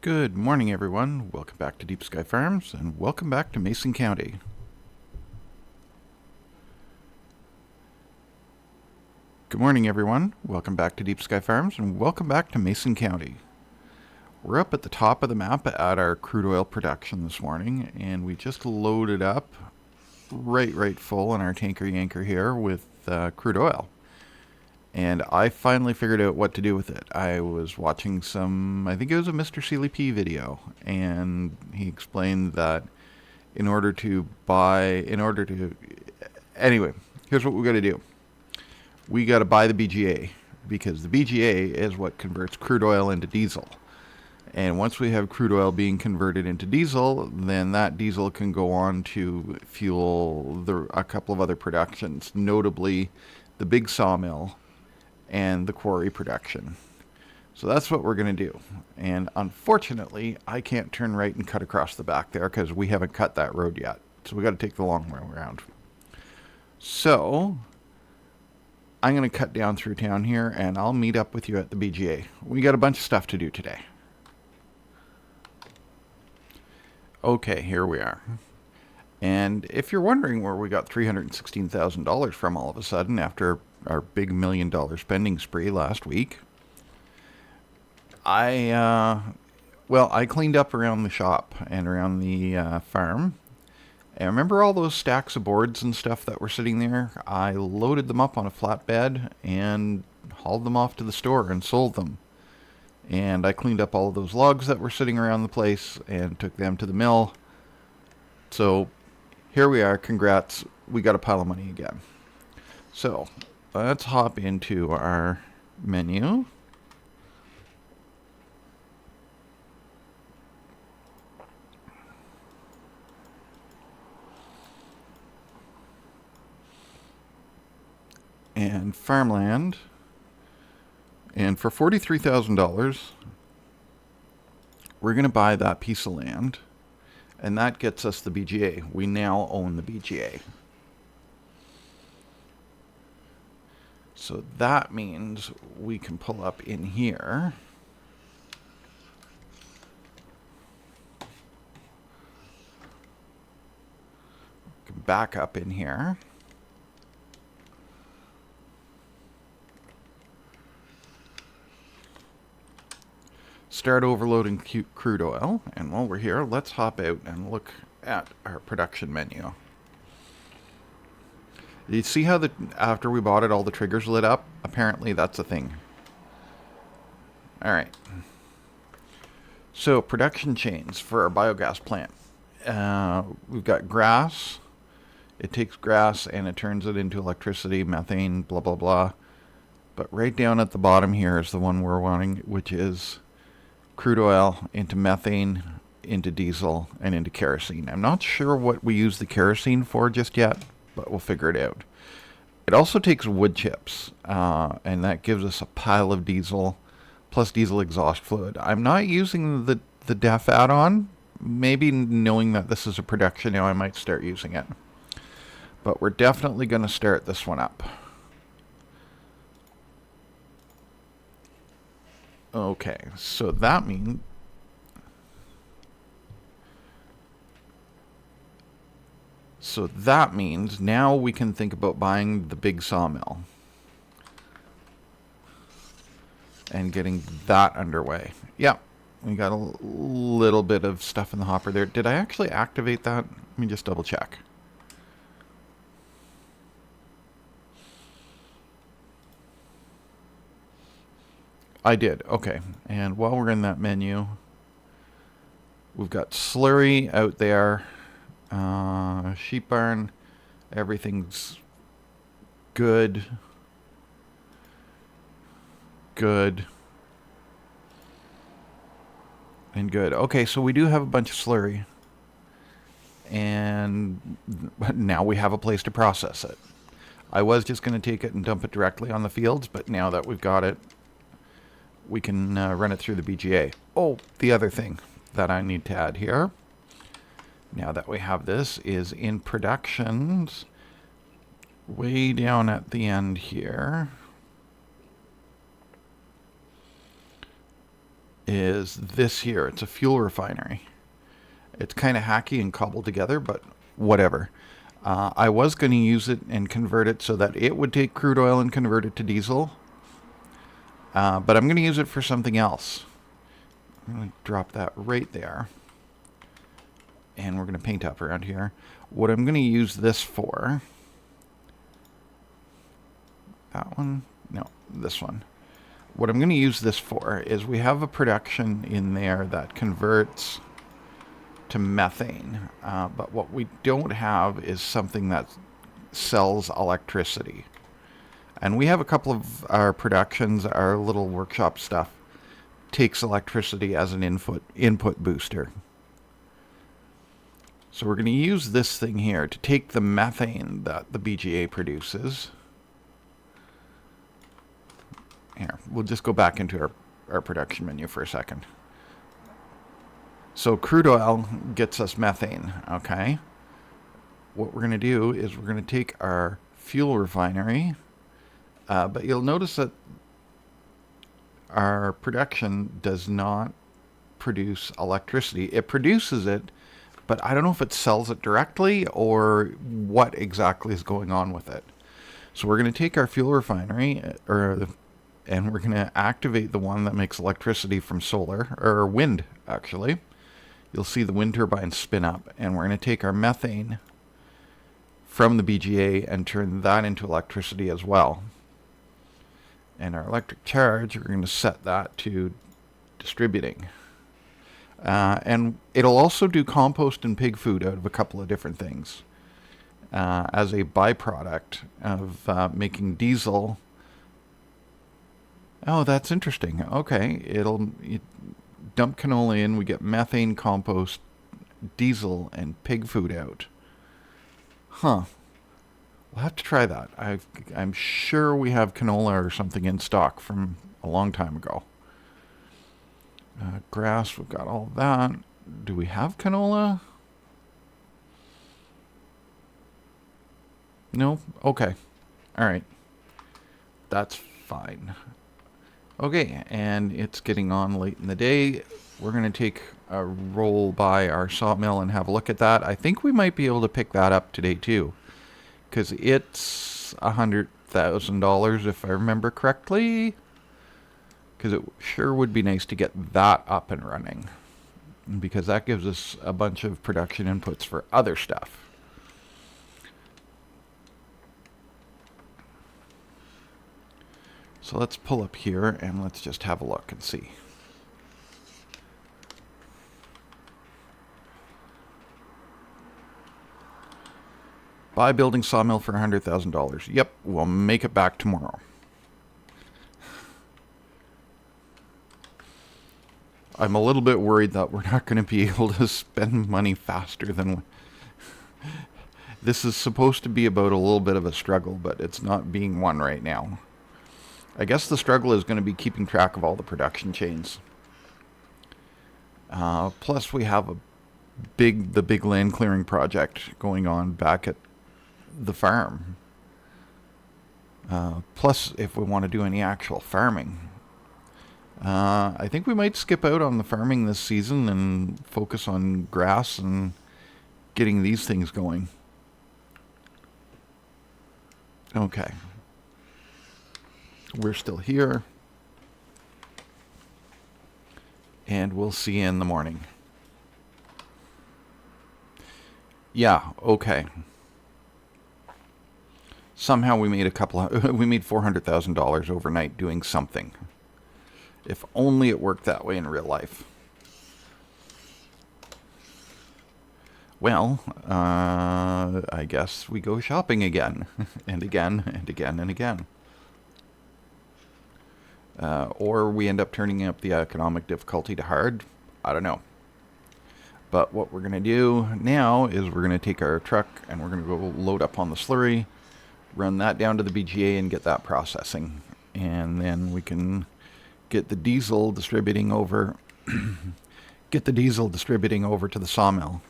Good morning, everyone. Welcome back to Deep Sky Farms, and welcome back to Mason County. Good morning, everyone. Welcome back to Deep Sky Farms, and welcome back to Mason County. We're up at the top of the map at our crude oil production this morning, and we just loaded up right full in our tanker yanker here with crude oil. And I finally figured out what to do with it. I was watching I think it was a Mr. Sealy P video, and he explained that anyway, here's what we got to do. We got to buy the BGA, because the BGA is what converts crude oil into diesel. And once we have crude oil being converted into diesel, then that diesel can go on to fuel a couple of other productions, notably the big sawmill and the quarry production. So that's what we're going to do. And unfortunately, I can't turn right and cut across the back there because we haven't cut that road yet. So we got to take the long way around. So I'm going to cut down through town here, and I'll meet up with you at the BGA. We got a bunch of stuff to do today. Okay, here we are. And if you're wondering where we got $316,000 from all of a sudden after our big $1 million spending spree last week, I cleaned up around the shop and around the farm. And remember all those stacks of boards and stuff that were sitting there? I loaded them up on a flatbed and hauled them off to the store and sold them. And I cleaned up all of those logs that were sitting around the place and took them to the mill. So here we are. Congrats. We got a pile of money again. So let's hop into our menu. And farmland. And for $43,000, we're going to buy that piece of land. And that gets us the BGA. We now own the BGA. So that means we can pull up in here. We can back up in here. Start overloading crude oil. And while we're here, let's hop out and look at our production menu. You see how after we bought it, all the triggers lit up? Apparently that's a thing. All right. So production chains for our biogas plant. We've got grass. It takes grass and it turns it into electricity, methane, blah, blah, blah. But right down at the bottom here is the one we're wanting, which is crude oil into methane, into diesel, and into kerosene. I'm not sure what we use the kerosene for just yet, but we'll figure it out. It also takes wood chips, and that gives us a pile of diesel, plus diesel exhaust fluid. I'm not using the DEF add-on. Maybe knowing that this is a production now, I might start using it. But we're definitely going to start this one up. Okay, so that means now we can think about buying the big sawmill and getting that underway. Yeah, we got a little bit of stuff in the hopper there. Did I actually activate that? Let me just double check. I did. Okay. And while we're in that menu, we've got slurry out there. Sheep barn. Everything's good. Good. And good. Okay, so we do have a bunch of slurry. And now we have a place to process it. I was just going to take it and dump it directly on the fields, but now that we've got it, we can run it through the BGA. Oh, the other thing that I need to add here, now that we have this, is in productions, way down at the end here, is this here. It's a fuel refinery. It's kind of hacky and cobbled together, but whatever. I was going to use it and convert it so that it would take crude oil and convert it to diesel. But I'm going to use it for something else. I'm going to drop that right there. And we're going to paint up around here. What I'm going to use this for... That one? No, this one. What I'm going to use this for is we have a production in there that converts to methane. But what we don't have is something that sells electricity. And we have a couple of our productions, our little workshop stuff, takes electricity as an input booster. So we're going to use this thing here to take the methane that the BGA produces. Here, we'll just go back into our production menu for a second. So crude oil gets us methane, okay? What we're going to do is we're going to take our fuel refinery, but you'll notice that our production does not produce electricity. It produces it, but I don't know if it sells it directly or what exactly is going on with it. So we're going to take our fuel refinery, and we're going to activate the one that makes electricity from solar, or wind, actually. You'll see the wind turbines spin up, and we're going to take our methane from the BGA and turn that into electricity as well. And our electric charge, we're going to set that to distributing. And it'll also do compost and pig food out of a couple of different things. As a byproduct of making diesel. Oh, that's interesting. Okay, you dump canola in, we get methane, compost, diesel, and pig food out. Huh. We'll have to try that. I'm sure we have canola or something in stock from a long time ago. Grass, we've got all that. Do we have canola? No? Okay. All right. That's fine. Okay, and it's getting on late in the day. We're going to take a roll by our sawmill and have a look at that. I think we might be able to pick that up today too, because it's $100,000 if I remember correctly. Because it sure would be nice to get that up and running, because that gives us a bunch of production inputs for other stuff. So let's pull up here and let's just have a look and see. Buy building sawmill for $100,000. Yep, we'll make it back tomorrow. I'm a little bit worried that we're not going to be able to spend money faster than... This is supposed to be about a little bit of a struggle, but it's not being one right now. I guess the struggle is going to be keeping track of all the production chains. Plus we have the big land clearing project going on back at the farm. Plus, if we want to do any actual farming, I think we might skip out on the farming this season and focus on grass and getting these things going. Okay. We're still here. And we'll see you in the morning. Yeah, okay. Somehow we made we made $400,000 overnight doing something. If only it worked that way in real life. Well, I guess we go shopping again, and again, and again, and again. Or we end up turning up the economic difficulty to hard. I don't know. But what we're going to do now is we're going to take our truck and we're going to go load up on the slurry, run that down to the BGA and get that processing. And then we can get the diesel distributing over to the sawmill.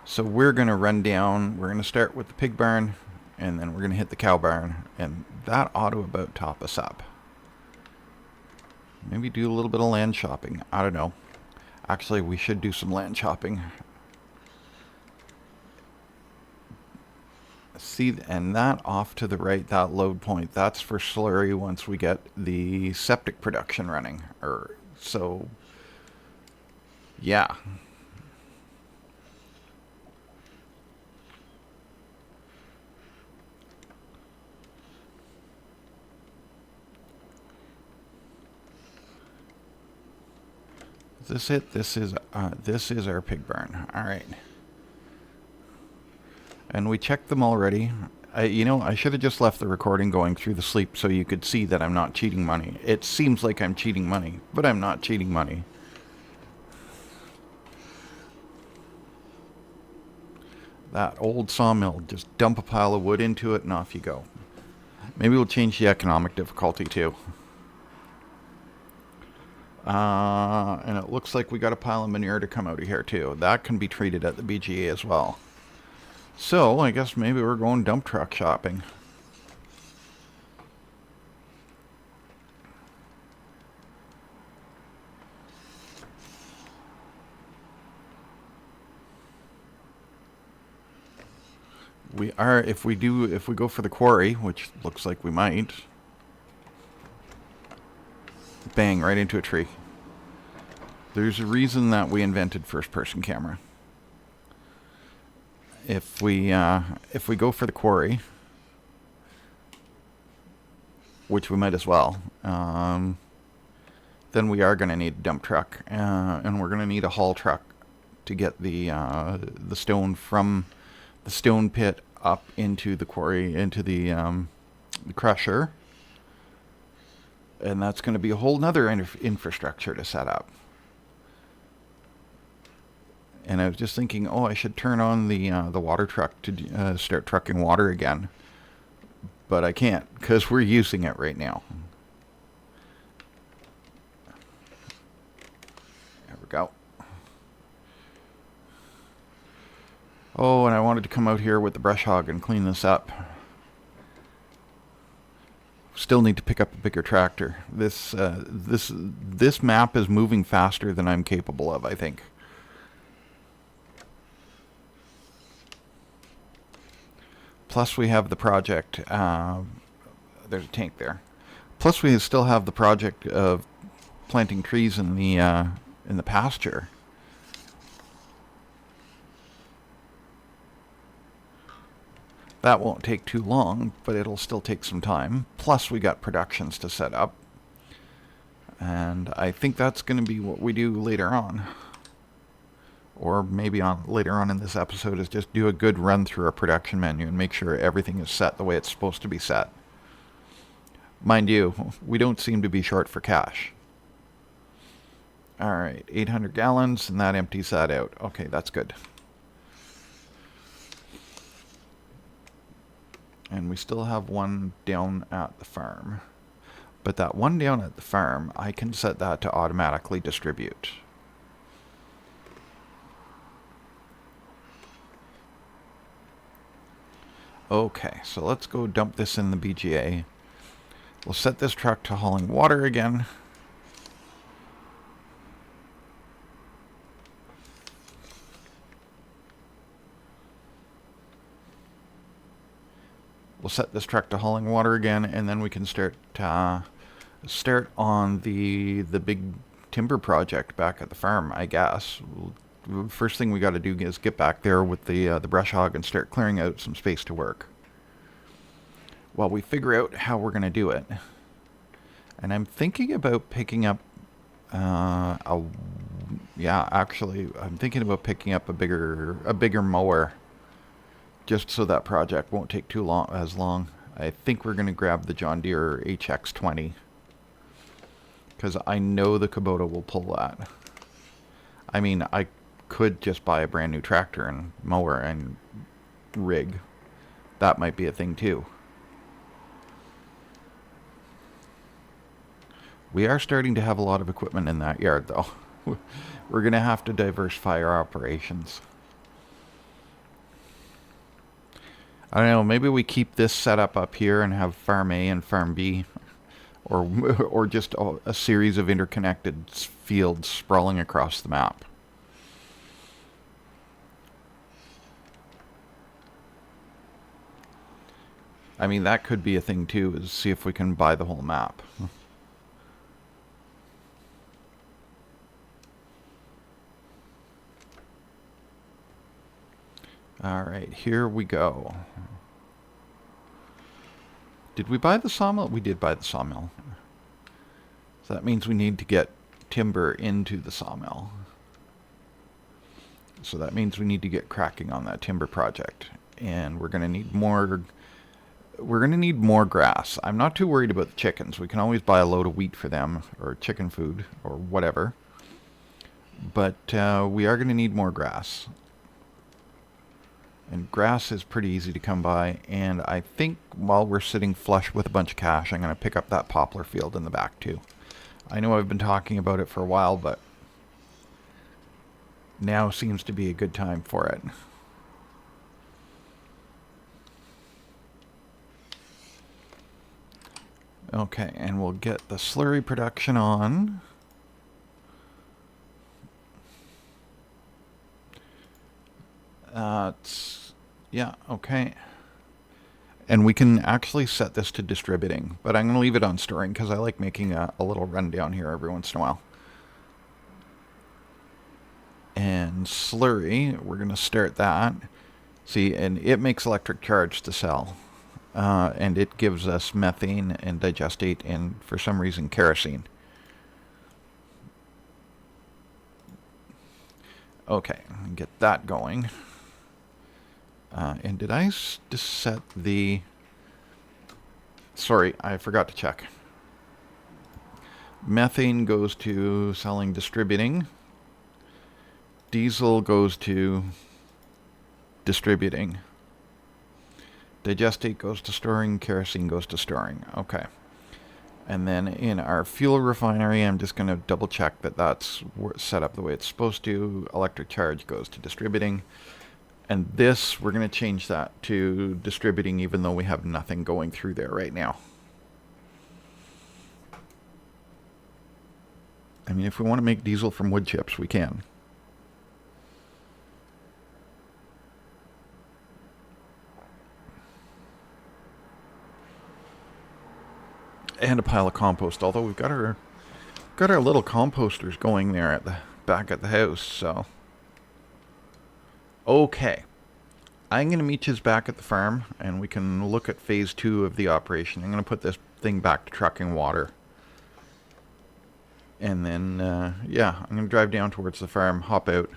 So we're going to run down, we're going to start with the pig barn, And then we're going to hit the cow barn, and that ought to about top us up. Maybe do a little bit of land shopping. I don't know. Actually, we should do some land shopping. See, and that off to the right, that load point, that's for slurry once we get the septic production running. So, yeah. Is this it? This is our pig barn. All right. And we checked them already. I should have just left the recording going through the sleep so you could see that I'm not cheating money. It seems like I'm cheating money, but I'm not cheating money. That old sawmill, just dump a pile of wood into it and off you go. Maybe we'll change the economic difficulty too. And it looks like we got a pile of manure to come out of here too. That can be treated at the BGA as well. So, I guess maybe we're going dump truck shopping. We are, if we go for the quarry, which looks like we might. Bang, right into a tree. There's a reason that we invented first-person camera. If we go for the quarry, which we might as well, then we are going to need a dump truck, and we're going to need a haul truck to get the stone from the stone pit up into the quarry, into the crusher, and that's going to be a whole nother infrastructure to set up. And I was just thinking, oh, I should turn on the water truck to start trucking water again. But I can't, because we're using it right now. There we go. Oh, and I wanted to come out here with the brush hog and clean this up. Still need to pick up a bigger tractor. This map is moving faster than I'm capable of, I think. Plus we have the project, there's a tank there. Plus we still have the project of planting trees in the pasture. That won't take too long, but it'll still take some time. Plus we got productions to set up. And I think that's going to be what we do later on. Or maybe later on in this episode is just do a good run through our production menu and make sure everything is set the way it's supposed to be set. Mind you, we don't seem to be short for cash. Alright, 800 gallons, and that empties that out. Okay, that's good. And we still have one down at the farm. But that one down at the farm, I can set that to automatically distribute. Okay, so let's go dump this in the BGA. We'll set this truck to hauling water again. We'll set this truck to hauling water again, and then we can start on the big timber project back at the farm, I guess. First thing we got to do is get back there with the brush hog and start clearing out some space to work while we figure out how we're going to do it. And I'm thinking about picking up I'm thinking about picking up a bigger mower, just so that project won't take as long. I think we're going to grab the John Deere HX20, because I know the Kubota will pull that. I mean, I could just buy a brand new tractor and mower and rig. That might be a thing too. We are starting to have a lot of equipment in that yard though. We're going to have to diversify our operations. I don't know, maybe we keep this setup up here and have Farm A and Farm B, or or just a series of interconnected fields sprawling across the map. I mean, that could be a thing too, is see if we can buy the whole map. Alright, here we go. Did we buy the sawmill? We did buy the sawmill. So that means we need to get timber into the sawmill. So that means we need to get cracking on that timber project. And we're going to need more... We're going to need more grass. I'm not too worried about the chickens. We can always buy a load of wheat for them, or chicken food, or whatever. But we are going to need more grass. And grass is pretty easy to come by. And I think while we're sitting flush with a bunch of cash, I'm going to pick up that poplar field in the back too. I know I've been talking about it for a while, but now seems to be a good time for it. Okay, and we'll get the slurry production on. Yeah, okay. And we can actually set this to distributing, but I'm going to leave it on storing because I like making a little rundown here every once in a while. And slurry, we're going to start that. See, and it makes electric charge to sell. And it gives us methane and digestate and, for some reason, kerosene. Okay, get that going. And did I just set the... Sorry, I forgot to check. Methane goes to selling, distributing. Diesel goes to distributing. Digestate goes to storing. Kerosene goes to storing. Okay. And then in our fuel refinery, I'm just going to double check that that's set up the way it's supposed to. Electric charge goes to distributing. And this, we're going to change that to distributing even though we have nothing going through there right now. I mean, if we want to make diesel from wood chips, we can. And a pile of compost, although we've got our little composters going there at the back at the house, so. Okay. I'm going to meet you back at the farm, and we can look at phase 2 of the operation. I'm going to put this thing back to trucking water. And then, yeah, I'm going to drive down towards the farm, hop out.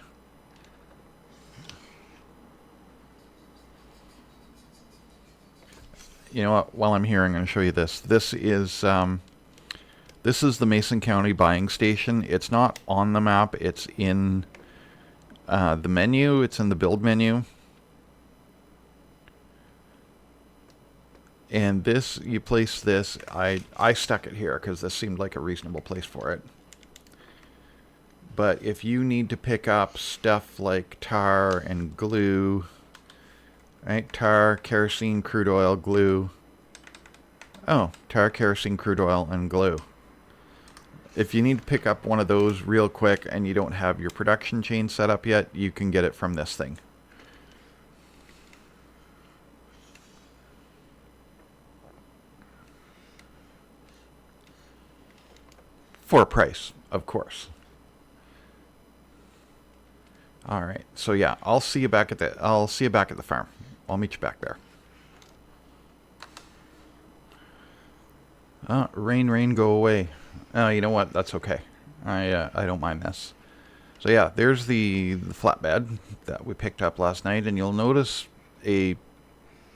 You know what, while I'm here, I'm going to show you this. This is the Mason County buying station. It's not on the map. It's in the menu. It's in the build menu. And this, you place this, I stuck it here because this seemed like a reasonable place for it. But if you need to pick up stuff like tar and glue, right? Tar, kerosene, crude oil, glue. Oh, tar, kerosene, crude oil, and glue. If you need to pick up one of those real quick and you don't have your production chain set up yet, you can get it from this thing. For a price, of course. All right. So yeah, I'll see you back at the farm. I'll meet you back there. Rain, go away. You know what? That's okay. I don't mind this. So yeah, there's the flatbed that we picked up last night, and you'll notice a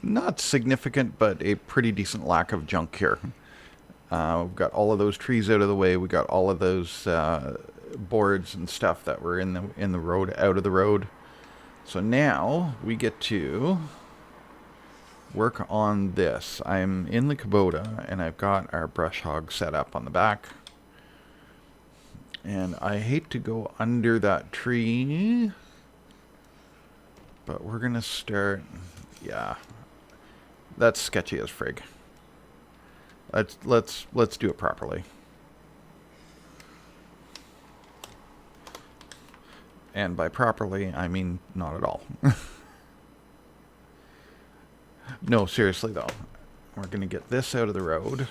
not significant but a pretty decent lack of junk here. We've got all of those trees out of the way. We got all of those boards and stuff that were in the road out of the road. So now we get to work on this. I'm in the Kubota and I've got our brush hog set up on the back. And I hate to go under that tree, but we're gonna start. Yeah, That's sketchy as frig. Let's do it properly. And by properly, I mean not at all. No, seriously though. We're going to get this out of the road.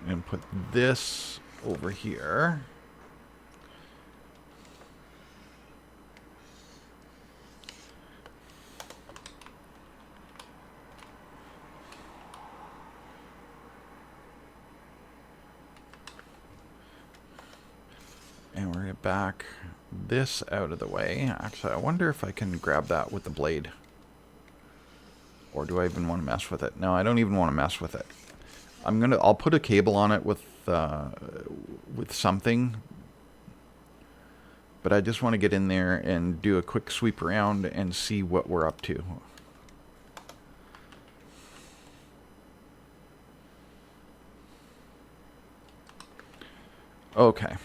And put this over here. And we're going to back this out of the way. Actually, I wonder if I can grab that with the blade. Or do I even want to mess with it? No, I don't even want to mess with it. I'll put a cable on it with something. But I just want to get in there and do a quick sweep around and see what we're up to. Okay.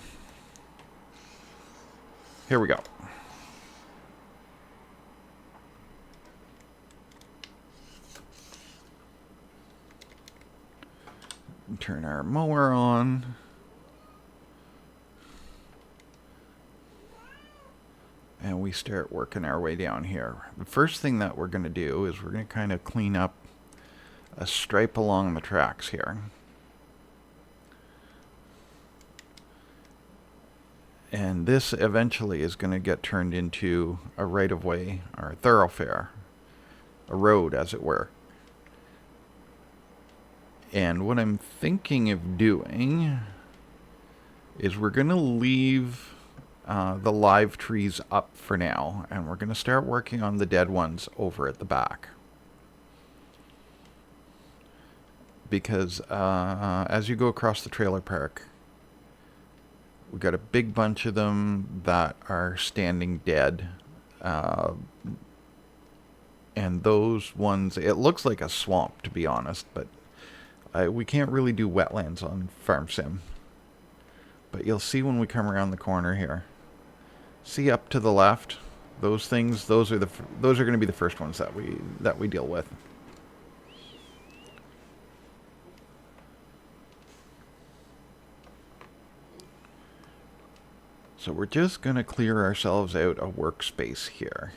Here we go. Turn our mower on. And we start working our way down here. The first thing that we're going to do is we're going to kind of clean up a stripe along the tracks here. And this eventually is going to get turned into a right-of-way, or a thoroughfare, a road, as it were. And what I'm thinking of doing is we're going to leave the live trees up for now, and we're going to start working on the dead ones over at the back. Because as you go across the trailer park, we've got a big bunch of them that are standing dead. And those ones, it looks like a swamp, to be honest, but we can't really do wetlands on Farm Sim. But you'll see when we come around the corner here. See up to the left, those things, those are going to be the first ones that we deal with. So we're just going to clear ourselves out a workspace here.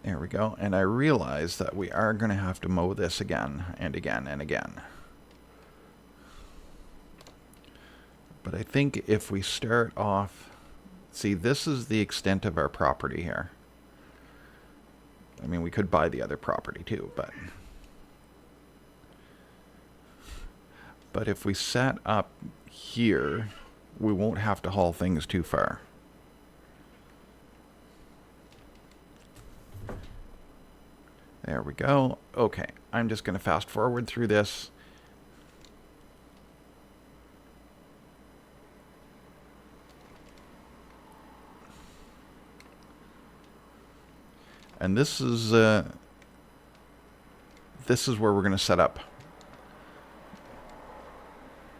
There we go. And I realize that we are going to have to mow this again and again and again. But I think if we start off... See, this is the extent of our property here. I mean, we could buy the other property too, but... But if we set up here, we won't have to haul things too far. There we go. Okay, I'm just going to fast forward through this. And this is where we're going to set up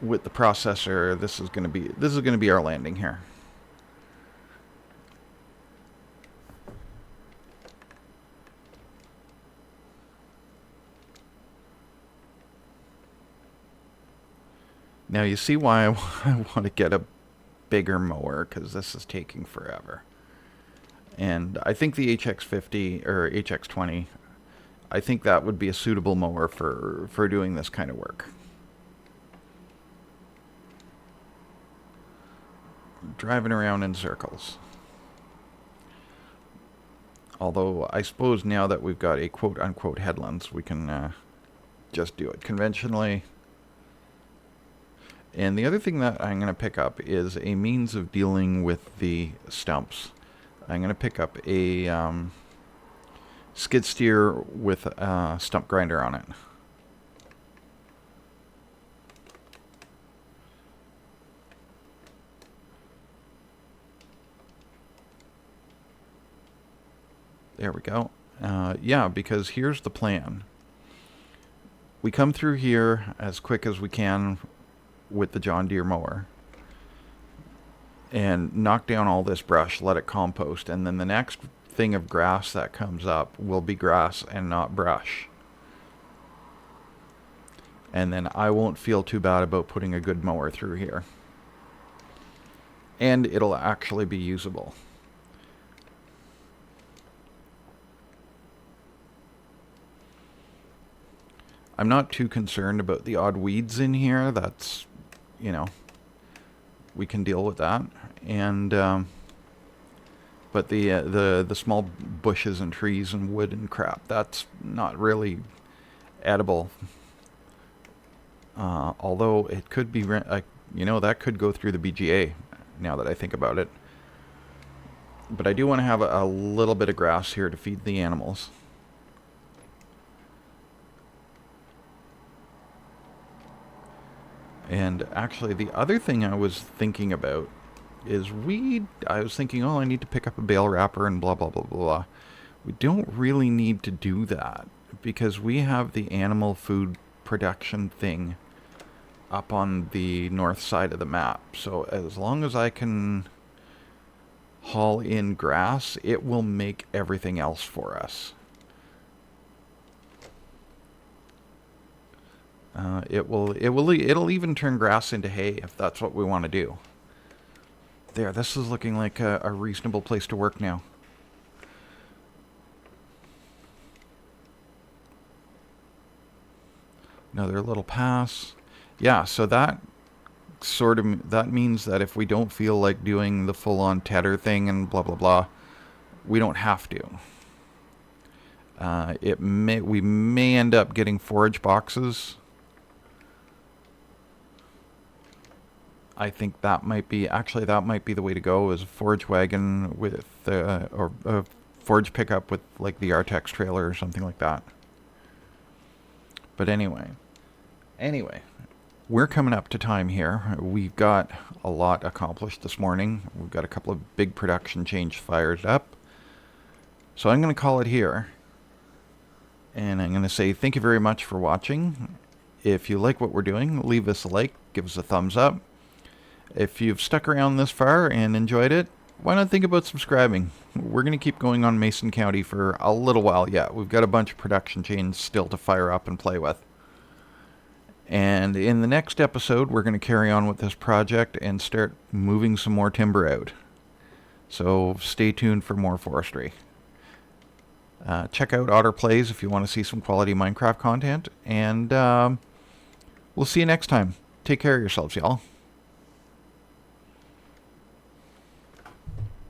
with the processor. This is going to be our landing here. Now you see why I want to get a bigger mower, because this is taking forever. And I think the HX50 or HX20, I think that would be a suitable mower for doing this kind of work. Driving around in circles. Although I suppose now that we've got a quote-unquote headlands, we can just do it conventionally. And the other thing that I'm going to pick up is a means of dealing with the stumps. I'm going to pick up a skid steer with a stump grinder on it. There we go. Yeah, because here's the plan. We come through here as quick as we can with the John Deere mower and knock down all this brush, let it compost, and then the next thing of grass that comes up will be grass and not brush. And then I won't feel too bad about putting a good mower through here. And it'll actually be usable. I'm not too concerned about the odd weeds in here. That's, we can deal with that. And but the small bushes and trees and wood and crap, that's not really edible. Although it could be, that could go through the BGA. Now that I think about it, but I do want to have a little bit of grass here to feed the animals. And actually, the other thing I was thinking about is I was thinking, oh, I need to pick up a bale wrapper and blah, blah, blah, blah, blah. We don't really need to do that because we have the animal food production thing up on the north side of the map. So as long as I can haul in grass, it will make everything else for us. It'll even turn grass into hay if that's what we want to do. There, this is looking like a reasonable place to work now. Another little pass. Yeah, so that means that if we don't feel like doing the full-on tether thing and blah blah blah, we don't have to. We may end up getting forage boxes. I think that might be the way to go, is a forage wagon with or a forage pickup with like the Artex trailer or something like that. But anyway, we're coming up to time here. We've got a lot accomplished this morning. We've got a couple of big production change fired up. So I'm going to call it here. And I'm going to say thank you very much for watching. If you like what we're doing, leave us a like, give us a thumbs up. If you've stuck around this far and enjoyed it, why not think about subscribing? We're going to keep going on Mason County for a little while yet. We've got a bunch of production chains still to fire up and play with. And in the next episode, we're going to carry on with this project and start moving some more timber out. So stay tuned for more forestry. Check out Otter Plays if you want to see some quality Minecraft content. And we'll see you next time. Take care of yourselves, y'all.